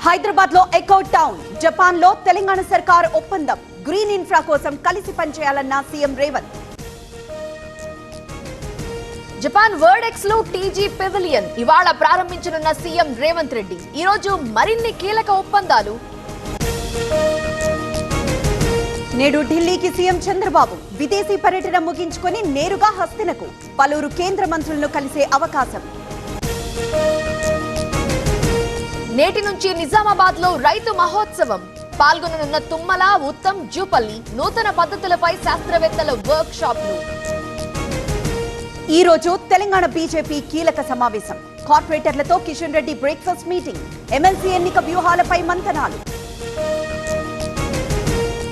హైదరాబాద్ లో echo town Japan లో తెలంగాణ సర్కార్ ఒప్పందం గ్రీన్ ఇన్ఫ్రా కోసం కలిసి పనిచేయాలన్న సీఎం రేవంత్. జపాన్ వర్డెక్స్ లో టీజీ పెవిలియన్ ఇవాళ ప్రారంభించనున్న సీఎం రేవంత్ రెడ్డి. ఈ రోజు మరిన్ని కీలక ఒప్పందాలు. నేడు ఢిల్లీకి సీఎం చంద్రబాబు విదేశీ పర్యటన ముగించుకొని నేరుగా హస్తినకు పలువురు కేంద్ర మంత్రులను కలిసే అవకాశం. నేటి నుంచి నిజామాబాద్ లో రైతు మహోత్సవం పాల్గొననున్న తుమ్మల, ఉత్తమ్, జూపల్లి నూతన పద్ధతులపై శాస్త్రవేత్తల వర్క్ షాప్లు. ఈ రోజు తెలంగాణ బీజేపీ కీలక సమావేశం. కార్పొరేటర్లతో Kishan Reddy breakfast meeting, MLC ఎన్నిక వ్యూహాలపై మంతనాలు.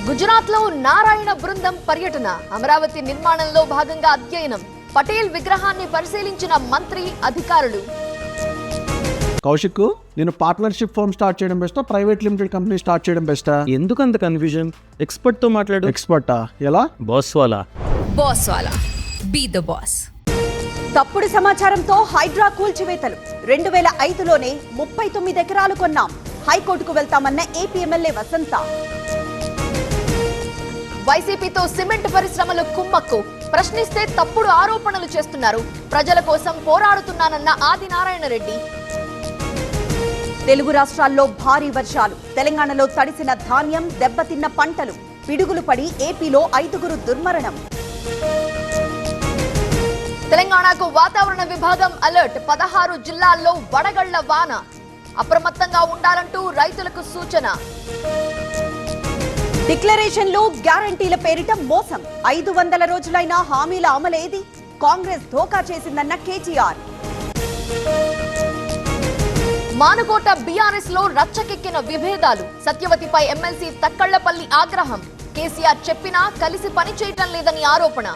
గుజరాత్ లో నారాయణ బృందం పర్యటన, అమరావతి నిర్మాణంలో భాగంగా అధ్యయనం, పటేల్ విగ్రహాన్ని పరిశీలించిన మంత్రి, అధికారులు. కౌశిక్, నేను పార్ట్నర్షిప్ ఫర్మ్ స్టార్ట్ చేయడం బెస్టా, ప్రైవేట్ లిమిటెడ్ కంపెనీ స్టార్ట్ చేయడం బెస్టా? ఎందుకు అంత కన్ఫ్యూజన్? ఎక్స్పర్ట్ తో మాట్లాడు. ఎక్స్పర్టా? ఎలా? బాస్ వాలా. బాస్ వాలా. Be the boss. తప్పుడు సమాచారంతో హైడ్రా కూల్చివేతలు. 2005లోనే 39 ఎకరాలు కొన్నాం, హైకోర్టుకు వెళ్తామన్న ఏపీ ఎమ్మెల్యే వసంత. వైసీపీతో సిమెంట్ పరిశ్రమలు కుమ్మక్కు, ప్రశ్నిస్తే తప్పుడు ఆరోపణలు చేస్తున్నారు, ప్రజల కోసం పోరాడుతున్నానన్న ఆదినారాయణ రెడ్డి. తెలుగు రాష్ట్రాల్లో భారీ వర్షాలు, తెలంగాణలో తడిసిన ధాన్యం, దెబ్బతిన్న పంటలు, పిడుగులు పడి ఏపీలో 5గురు దుర్మరణం. తెలంగాణకు వాతావరణ విభాగం అలర్ట్, 16 జిల్లాల్లో వడగళ్ల వాన, అప్రమత్తంగా ఉండాలంటూ రైతులకు సూచన. డిక్లరేషన్లు, గ్యారంటీల పేరిట మోసం, 500 రోజులైనా హామీల అమలేది? కాంగ్రెస్ ధోకా చేసిందన్న కేటీఆర్. మానుకోట బీఆర్ఎస్ లో రచ్చకెక్కిన విభేదాలు, సత్యవతిపై ఎమ్మెల్సీ తక్కళ్లపల్లి ఆగ్రహం, కేసీఆర్ చెప్పినా కలిసి పనిచేయటం లేదని ఆరోపణ.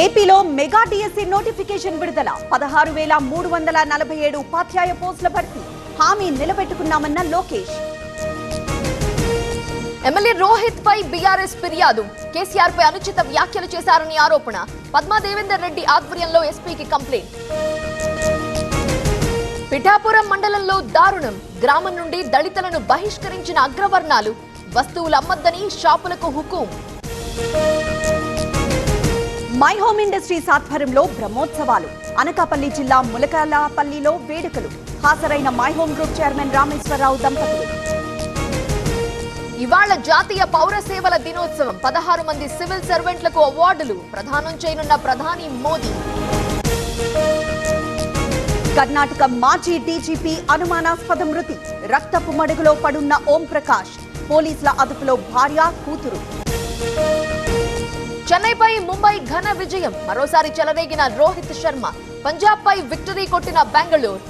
ఏపీలో మెగా డిఎస్సీ నోటిఫికేషన్ విడుదల, 16,347 ఉపాధ్యాయ పోస్టుల భర్తీ, హామీ నిలబెట్టుకున్నామన్న లోకేష్. ఎమ్మెల్యే రోహిత్ పై బీఆర్ఎస్ ఫిర్యాదు, కేసీఆర్ పై అనుచిత వ్యాఖ్యలు చేశారని ఆరోపణ, పద్మా దేవేందర్ రెడ్డి ఆధ్వర్యంలో ఎస్పీకి కంప్లైంట్. పిఠాపురం మండలంలో దారుణం, గ్రామం నుండి దళితులను బహిష్కరించిన అగ్రవర్ణాలు, వస్తువులు అమ్మద్దని షాపులకు హుకుం. మై హోమ్ ఇండస్ట్రీస్ ఆధ్వర్యంలో బ్రహ్మోత్సవాలు, అనకాపల్లి జిల్లా ములకలపల్లిలో వేడుకలు, హాజరైన my home group chairman Rameshwar Rao దంపతులు. ఇవాళ జాతీయ పౌర సేవల దినోత్సవం, 16 మంది సివిల్ సర్వెంట్లకు అవార్డులు ప్రదానం చేయనున్న ప్రధాని మోదీ. కర్ణాటక మాజీ డీజీపీ అనుమానాస్పద మృతి, రక్తపు మడుగులో పడున్న ఓం ప్రకాష్, పోలీసుల అదుపులో భార్య, కూతురు. చెన్నైపై ముంబై ఘన విజయం, మరోసారి చెలరేగిన రోహిత్ శర్మ, పంజాబ్ పై విక్టరీ కొట్టిన బెంగళూరు.